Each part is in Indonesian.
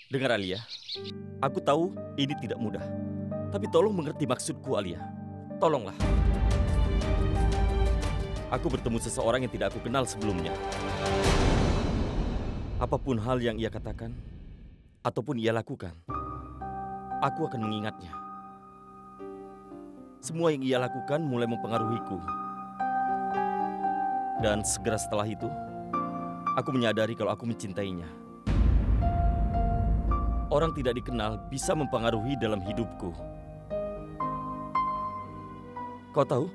Dengar Alia, aku tahu ini tidak mudah. Tapi tolong mengerti maksudku Alia. Tolonglah. Aku bertemu seseorang yang tidak aku kenal sebelumnya. Apapun hal yang ia katakan, ataupun ia lakukan, aku akan mengingatnya. Semua yang ia lakukan mulai mempengaruhiku. Dan segera setelah itu, aku menyadari kalau aku mencintainya. Orang tidak dikenal bisa mempengaruhi dalam hidupku. Kau tahu?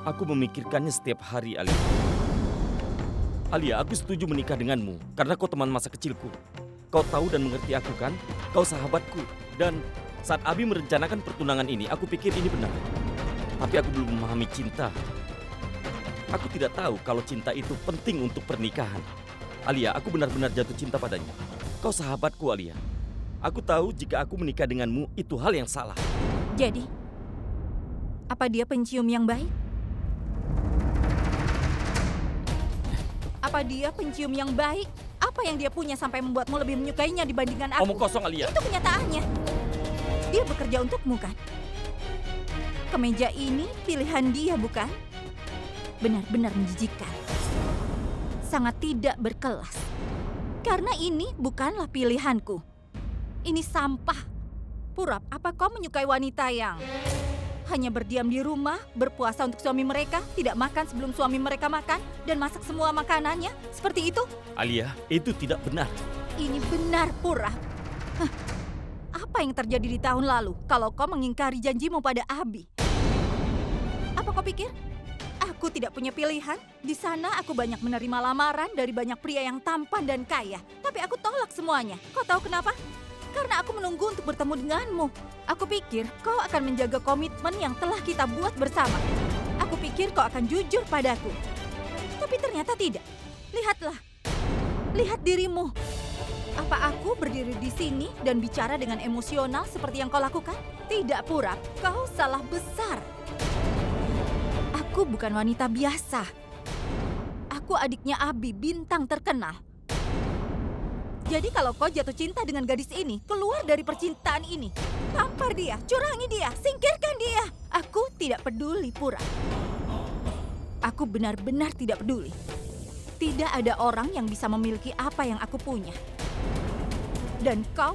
Aku memikirkannya setiap hari, Alia. Alia, aku setuju menikah denganmu karena kau teman masa kecilku. Kau tahu dan mengerti aku kan? Kau sahabatku. Dan saat Abi merencanakan pertunangan ini, aku pikir ini benar. Tapi aku belum memahami cinta. Aku tidak tahu kalau cinta itu penting untuk pernikahan. Alia, aku benar-benar jatuh cinta padanya. Kau sahabatku, Alia. Aku tahu jika aku menikah denganmu, itu hal yang salah. Jadi, apa dia pencium yang baik? Apa dia pencium yang baik? Apa yang dia punya sampai membuatmu lebih menyukainya dibandingkan aku? Omong kosong, Alia. Itu kenyataannya. Dia bekerja untukmu, kan? Kemeja ini pilihan dia, bukan? Benar-benar menjijikan. Sangat tidak berkelas. Karena ini bukanlah pilihanku. Ini sampah. Purap, apa kau menyukai wanita yang hanya berdiam di rumah, berpuasa untuk suami mereka, tidak makan sebelum suami mereka makan, dan masak semua makanannya? Seperti itu? Alia, itu tidak benar. Ini benar, Purap. Hah, apa yang terjadi di tahun lalu kalau kau mengingkari janjimu pada Abi? Apa kau pikir? Aku tidak punya pilihan. Di sana aku banyak menerima lamaran dari banyak pria yang tampan dan kaya. Tapi aku tolak semuanya. Kau tahu kenapa? Karena aku menunggu untuk bertemu denganmu. Aku pikir kau akan menjaga komitmen yang telah kita buat bersama. Aku pikir kau akan jujur padaku. Tapi ternyata tidak. Lihatlah. Lihat dirimu. Apa aku berdiri di sini dan bicara dengan emosional seperti yang kau lakukan? Tidak, Purap. Kau salah besar. Aku bukan wanita biasa. Aku adiknya Abi, bintang terkenal. Jadi kalau kau jatuh cinta dengan gadis ini, keluar dari percintaan ini. Tampar dia, curangi dia, singkirkan dia. Aku tidak peduli, Pura. Aku benar-benar tidak peduli. Tidak ada orang yang bisa memiliki apa yang aku punya. Dan kau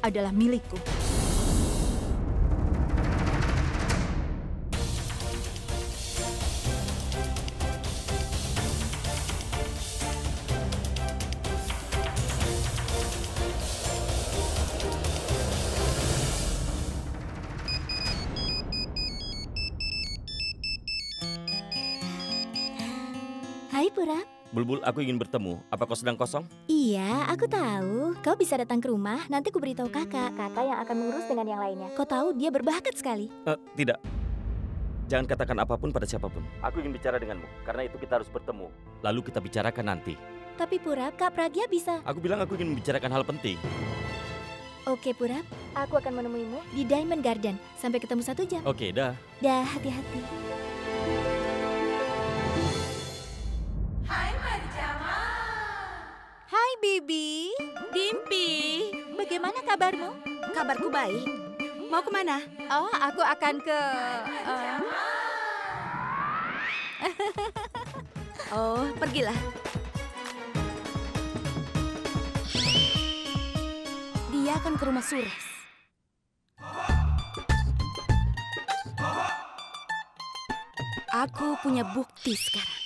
adalah milikku. Hai Purap. Bulbul, aku ingin bertemu. Apa kau sedang kosong? Iya, aku tahu. Kau bisa datang ke rumah, nanti ku beritahu kakak. Kakak yang akan mengurus dengan yang lainnya. Kau tahu dia berbakat sekali. Tidak. Jangan katakan apapun pada siapapun. Aku ingin bicara denganmu. Karena itu kita harus bertemu. Lalu kita bicarakan nanti. Tapi Purap, Kak Pragya bisa. Aku bilang aku ingin membicarakan hal penting. Oke Purap, aku akan menemuimu di Diamond Garden. Sampai ketemu 1 jam. Oke, dah. Dah, hati-hati. Hai Bibi. Dimpi, Bagaimana kabarmu? kabarku baik. Mau kemana? Oh, aku akan ke... Oh, pergilah. Dia akan ke rumah Sures. Aku punya bukti sekarang.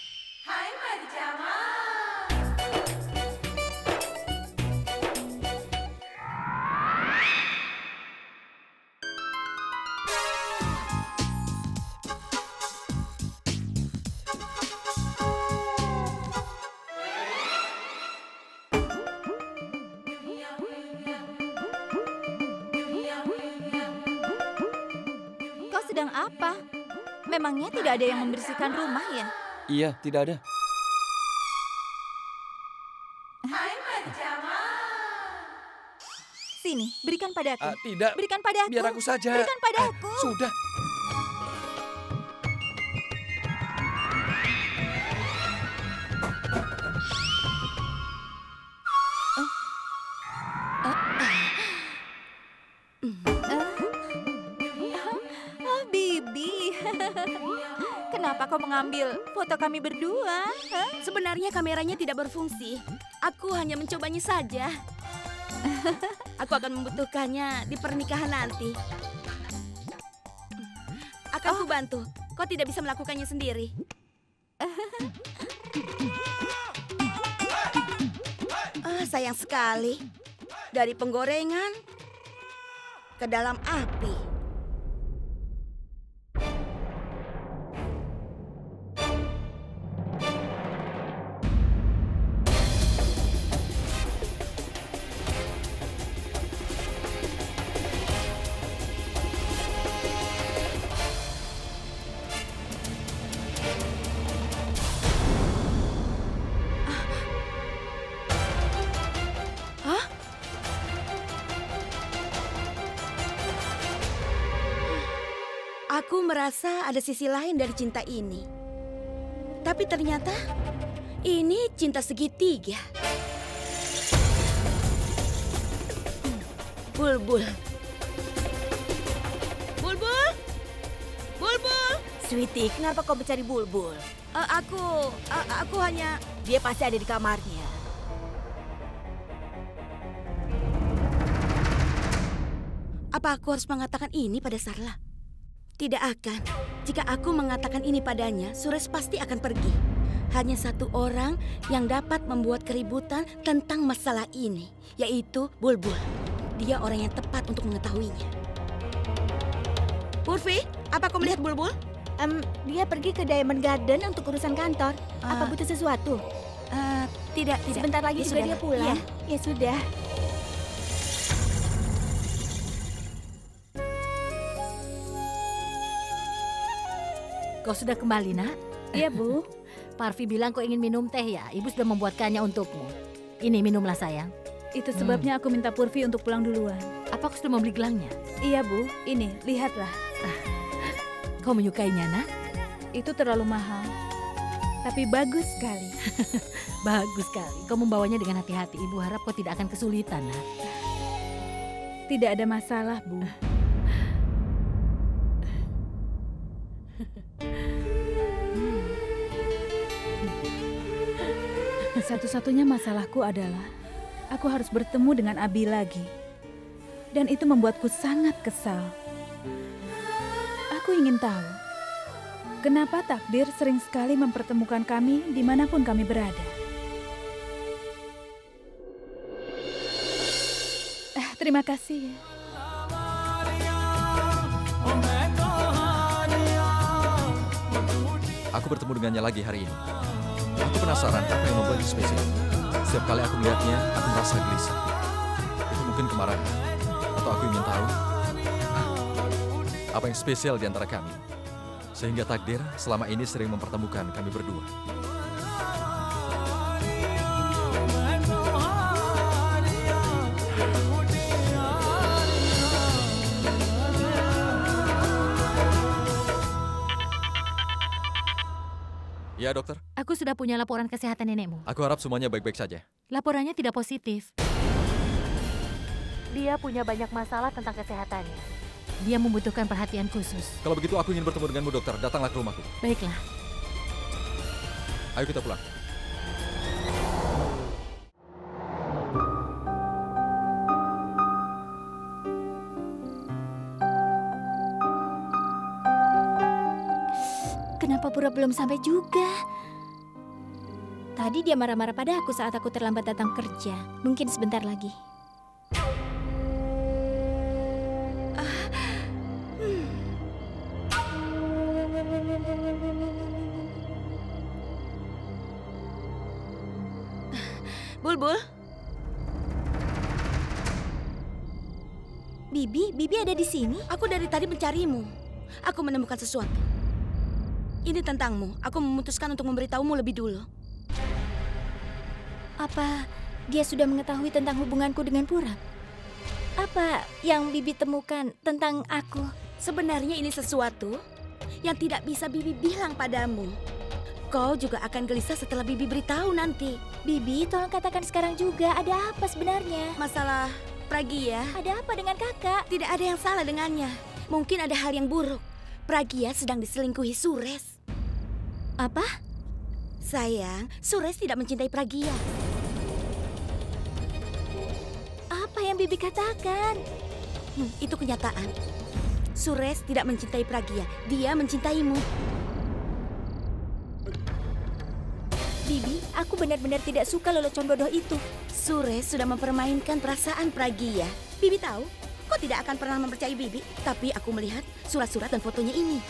Kau sedang apa? Memangnya tidak ada yang membersihkan rumah ya? Iya, tidak ada. Sini, berikan padaku. Tidak, Berikan padaku. biar aku saja. Berikan padaku. Sudah. kau mengambil foto kami berdua? Hah? Sebenarnya kameranya tidak berfungsi. Aku hanya mencobanya saja. Aku akan membutuhkannya di pernikahan nanti. Akan kubantu. Kau tidak bisa melakukannya sendiri. Sayang sekali. Dari penggorengan ke dalam api. Aku merasa ada sisi lain dari cinta ini. Tapi ternyata ini cinta segitiga. Bulbul. Bulbul? Bulbul? Sweetie, kenapa kau mencari Bulbul? Aku hanya... Dia pasti ada di kamarnya. Apa aku harus mengatakan ini pada Sarla? Tidak akan. Jika aku mengatakan ini padanya, Suresh pasti akan pergi. Hanya satu orang yang dapat membuat keributan tentang masalah ini, yaitu Bulbul. Dia orang yang tepat untuk mengetahuinya. Purvi, apa kau melihat Bulbul? Dia pergi ke Diamond Garden untuk urusan kantor. Apa butuh sesuatu? Tidak. Sebentar lagi juga dia pulang. Ya sudah. Kau sudah kembali, Nak? Iya, Bu. Parvi bilang kau ingin minum teh ya? Ibu sudah membuatkannya untukmu. Ini, minumlah sayang. Itu sebabnya aku minta Purvi untuk pulang duluan. Apa kau sudah membeli gelangnya? Iya, Bu. Ini, lihatlah. Kau menyukainya, Nak? Itu terlalu mahal. Tapi bagus sekali. Bagus sekali. Kau membawanya dengan hati-hati. Ibu harap kau tidak akan kesulitan, Nak. Tidak ada masalah, Bu. Satu-satunya masalahku adalah aku harus bertemu dengan Abi lagi. Dan itu membuatku sangat kesal. Aku ingin tahu, kenapa takdir sering sekali mempertemukan kami dimanapun kami berada. Terima kasih. Aku bertemu dengannya lagi hari ini. Aku penasaran apa yang membuatnya spesial. Setiap kali aku melihatnya, aku merasa gelisah. Itu mungkin kemarahan. Atau aku ingin tahu apa yang spesial di antara kami. Sehingga takdir selama ini sering mempertemukan kami berdua. Ya, dokter. Aku sudah punya laporan kesehatan nenekmu. Aku harap semuanya baik-baik saja. Laporannya tidak positif. Dia punya banyak masalah tentang kesehatannya. Dia membutuhkan perhatian khusus. Kalau begitu aku ingin bertemu denganmu, dokter. Datanglah ke rumahku. Baiklah. Ayo kita pulang. Kenapa Pura belum sampai juga? Tadi dia marah-marah pada aku saat aku terlambat datang kerja. Mungkin sebentar lagi. Bulbul? Bibi ada di sini? Aku dari tadi mencarimu. Aku menemukan sesuatu. Ini tentangmu. Aku memutuskan untuk memberitahumu lebih dulu. Apa dia sudah mengetahui tentang hubunganku dengan Pura? Apa yang Bibi temukan tentang aku? Sebenarnya ini sesuatu yang tidak bisa Bibi bilang padamu. Kau juga akan gelisah setelah Bibi beritahu nanti. Bibi, tolong katakan sekarang juga. Ada apa sebenarnya? Masalah Pragia. Ada apa dengan kakak? Tidak ada yang salah dengannya. Mungkin ada hal yang buruk. Pragia sedang diselingkuhi Suresh. Apa? Sayang, Suresh tidak mencintai Pragya. Apa yang Bibi katakan? Itu kenyataan. Suresh tidak mencintai Pragya, dia mencintaimu. Bibi, aku benar-benar tidak suka lelucon bodoh itu. Suresh sudah mempermainkan perasaan Pragya. Bibi tahu, kau tidak akan pernah mempercayai Bibi. Tapi aku melihat surat-surat dan fotonya ini.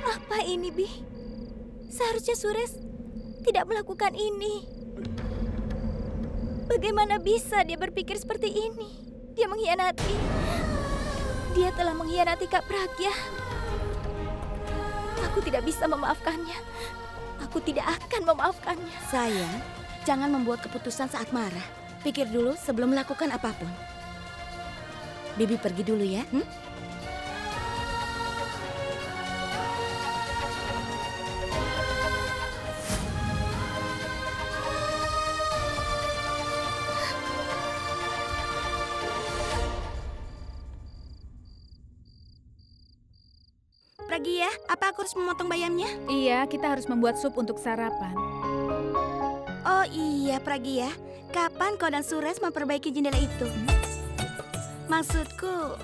Apa ini, Bi? Seharusnya Suresh tidak melakukan ini. Bagaimana bisa dia berpikir seperti ini? Dia mengkhianati. Dia telah mengkhianati Kak Pragya. Aku tidak bisa memaafkannya. Aku tidak akan memaafkannya. Sayang, jangan membuat keputusan saat marah. Pikir dulu sebelum melakukan apapun. Bibi pergi dulu ya. Pragya, apa aku harus memotong bayamnya? Iya, kita harus membuat sup untuk sarapan. Oh iya, Pragya. Kapan kau dan Suresh memperbaiki jendela itu? Maksudku,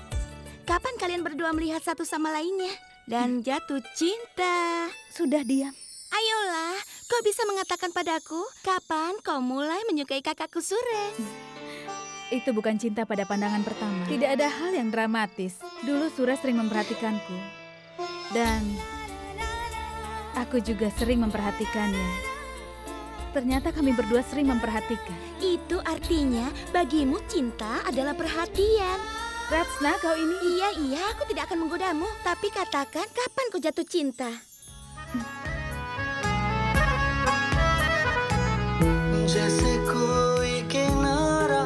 kapan kalian berdua melihat satu sama lainnya dan jatuh cinta? Sudah diam. Ayolah, kau bisa mengatakan padaku, kapan kau mulai menyukai kakakku Suresh? Itu bukan cinta pada pandangan pertama. Tidak ada hal yang dramatis. Dulu Suresh sering memperhatikanku. Dan aku juga sering memperhatikannya. Ternyata kami berdua sering memperhatikan. Itu artinya bagimu cinta adalah perhatian. Ratsna, kau ini... Iya, aku tidak akan menggodamu. Tapi katakan kapan kau jatuh cinta? जैसे कोई किनारा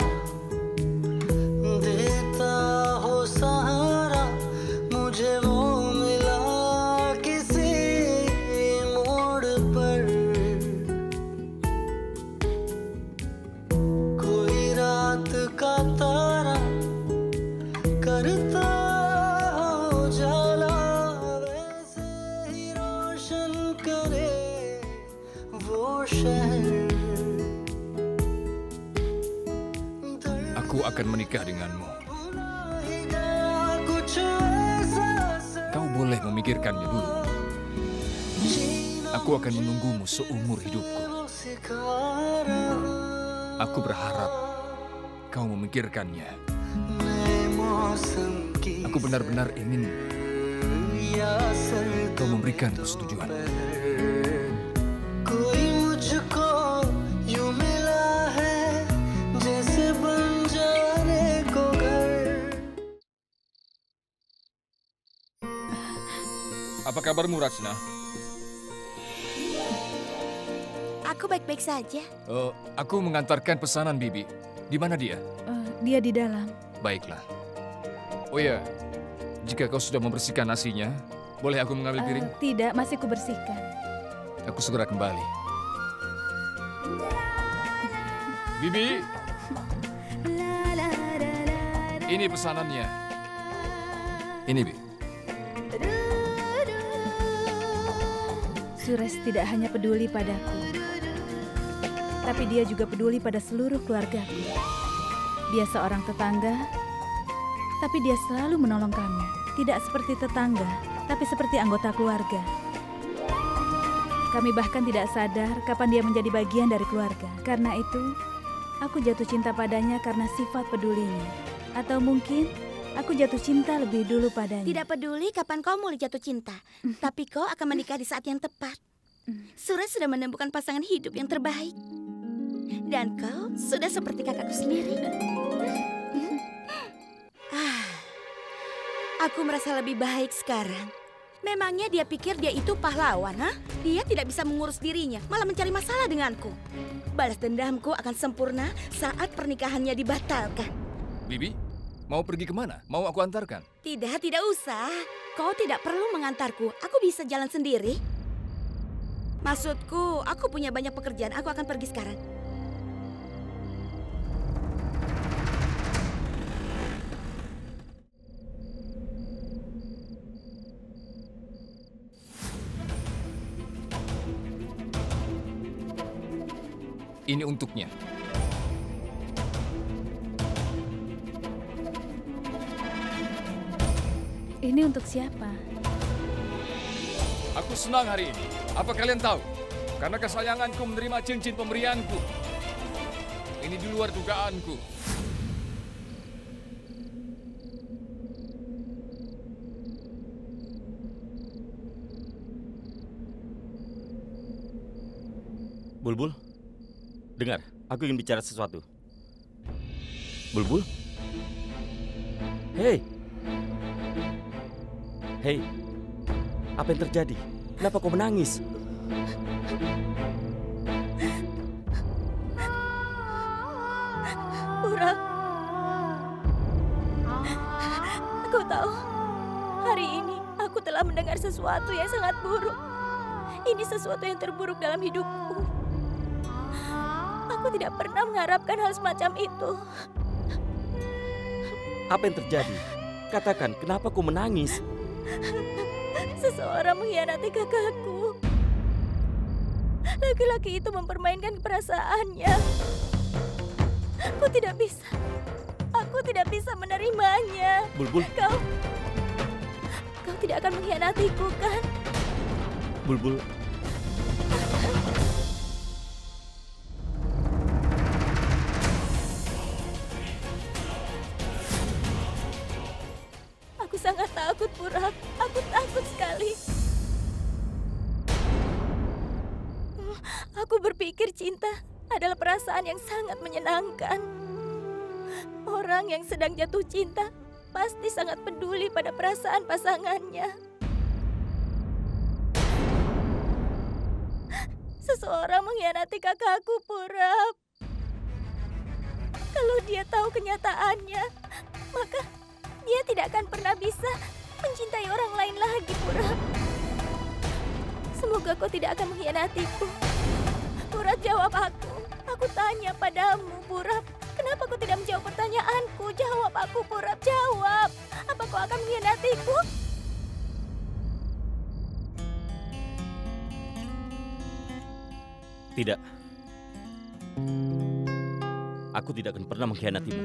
देता हो सहारा मुझे वो मिला किसी मोड़ पर कोई रात का तारा करता हो जाला वैसे ही रोशन करे वो शहर. Aku akan menikah denganmu. Kau boleh memikirkannya dulu. Aku akan menunggumu seumur hidupku. Aku berharap kau memikirkannya. Aku benar-benar ingin kau memberikan persetujuan. Apa kabarmu, Ratsna? Aku baik-baik saja. Aku mengantarkan pesanan Bibi. Di mana dia? Dia di dalam. Baiklah. Oh ya, jika kau sudah membersihkan nasinya, boleh aku mengambil piring? Tidak, masih kubersihkan. Aku segera kembali. Bibi, ini pesanannya. Ini, Bibi. Suresh tidak hanya peduli padaku, tapi dia juga peduli pada seluruh keluargaku. Dia seorang tetangga, tapi dia selalu menolong kami. Tidak seperti tetangga, tapi seperti anggota keluarga. Kami bahkan tidak sadar kapan dia menjadi bagian dari keluarga. Karena itu, aku jatuh cinta padanya karena sifat pedulinya. Atau mungkin aku jatuh cinta lebih dulu padanya. Tidak peduli kapan kau mulai jatuh cinta, tapi kau akan menikah di saat yang tepat. Suresh sudah menemukan pasangan hidup yang terbaik. Dan kau sudah seperti kakakku sendiri. Aku merasa lebih baik sekarang. Memangnya dia pikir dia itu pahlawan, ha? Dia tidak bisa mengurus dirinya, malah mencari masalah denganku. Balas dendamku akan sempurna saat pernikahannya dibatalkan. Bibi, mau pergi kemana? Mau aku antarkan? Tidak usah. Kau tidak perlu mengantarku. Aku bisa jalan sendiri. Maksudku, aku punya banyak pekerjaan. Aku akan pergi sekarang. Ini untuknya. Ini untuk siapa? Aku senang hari ini. Apa kalian tahu? Karena kesayanganku menerima cincin pemberianku. Ini di luar dugaanku. Bulbul, dengar, aku ingin bicara sesuatu. Bulbul? Hei! Hei, apa yang terjadi? Kenapa kau menangis? Purap, aku tahu hari ini aku telah mendengar sesuatu yang sangat buruk. Ini sesuatu yang terburuk dalam hidupku. Aku tidak pernah mengharapkan hal semacam itu. Apa yang terjadi? Katakan, kenapa kau menangis? Seseorang mengkhianati kakakku. Laki-laki itu mempermainkan perasaannya. Aku tidak bisa menerimanya. Bulbul. Kau tidak akan mengkhianatiku, kan? Bulbul. Aku sangat takut, Purap. Aku takut sekali. Aku berpikir cinta adalah perasaan yang sangat menyenangkan. Orang yang sedang jatuh cinta pasti sangat peduli pada perasaan pasangannya. Seseorang mengkhianati kakakku, Purap. Kalau dia tahu kenyataannya, maka dia tidak akan pernah bisa mencintai orang lain lagi, Purap. Semoga kau tidak akan mengkhianatiku. Purap, jawab aku. Aku tanya padamu, Purap. Kenapa kau tidak menjawab pertanyaanku? Jawab aku, Purap, jawab. Apa kau akan mengkhianatiku? Tidak. Aku tidak akan pernah mengkhianatimu.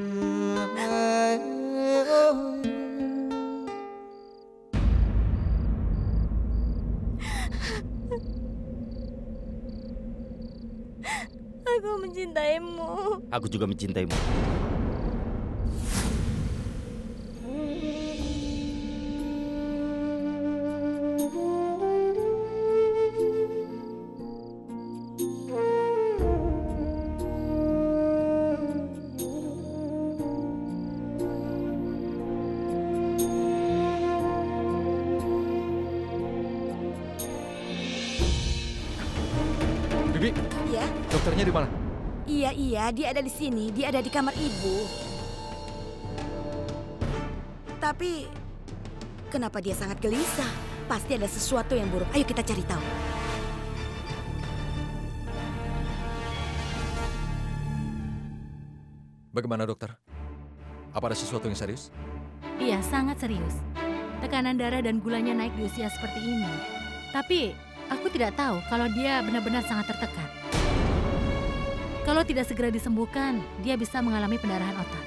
Aku mencintaimu. Aku juga mencintaimu. Bibi, Ya? dokternya di mana? Iya, dia ada di sini. Dia ada di kamar ibu. Tapi, kenapa dia sangat gelisah? Pasti ada sesuatu yang buruk. Ayo kita cari tahu. Bagaimana dokter? Apa ada sesuatu yang serius? Iya, sangat serius. Tekanan darah dan gulanya naik di usia seperti ini. Tapi, aku tidak tahu kalau dia benar-benar sangat tertekan. Kalau tidak segera disembuhkan, dia bisa mengalami pendarahan otak.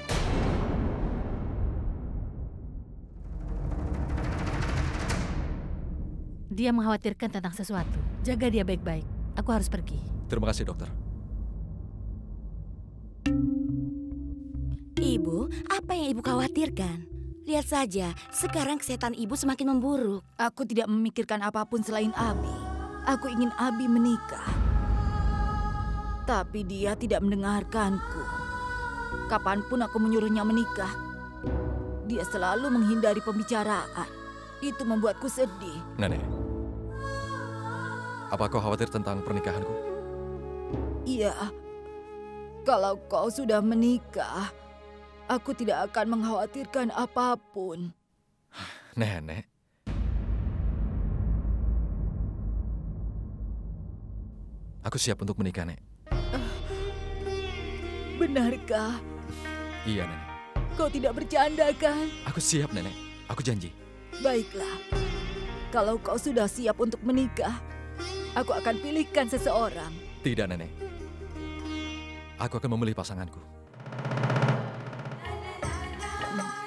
Dia mengkhawatirkan tentang sesuatu. Jaga dia baik-baik. Aku harus pergi. Terima kasih dokter. Ibu, apa yang ibu khawatirkan? Lihat saja, sekarang kesehatan ibu semakin memburuk. Aku tidak memikirkan apapun selain Abi. Aku ingin Abi menikah. Tapi dia tidak mendengarkanku. Kapanpun aku menyuruhnya menikah, Dia selalu menghindari pembicaraan. Itu membuatku sedih. Nenek, apa kau khawatir tentang pernikahanku? Iya, kalau kau sudah menikah, aku tidak akan mengkhawatirkan apapun. Nenek, aku siap untuk menikah, Nek. Benarkah? Iya, Nenek. Kau tidak bercanda kan? Aku siap, Nenek. Aku janji. Baiklah, kalau kau sudah siap untuk menikah, aku akan pilihkan seseorang. Tidak, Nenek. Aku akan memilih pasanganku.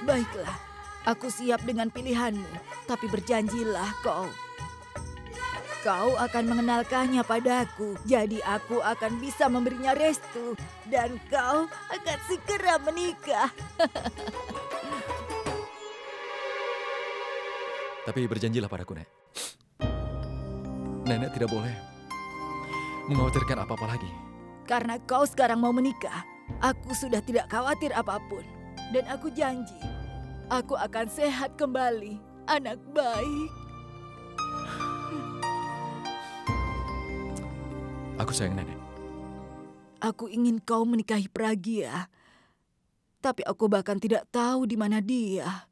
Baiklah, aku siap dengan pilihanmu. Tapi berjanjilah kau akan mengenalkannya padaku. Jadi aku akan bisa memberinya restu. Dan kau akan segera menikah. Tapi berjanjilah padaku, Nek. Nenek tidak boleh mengkhawatirkan apa-apa lagi. Karena kau sekarang mau menikah, aku sudah tidak khawatir apapun. Dan aku janji, aku akan sehat kembali, anak baik. Aku sayang Nenek. Aku ingin kau menikahi Pragya. Tapi aku bahkan tidak tahu di mana dia.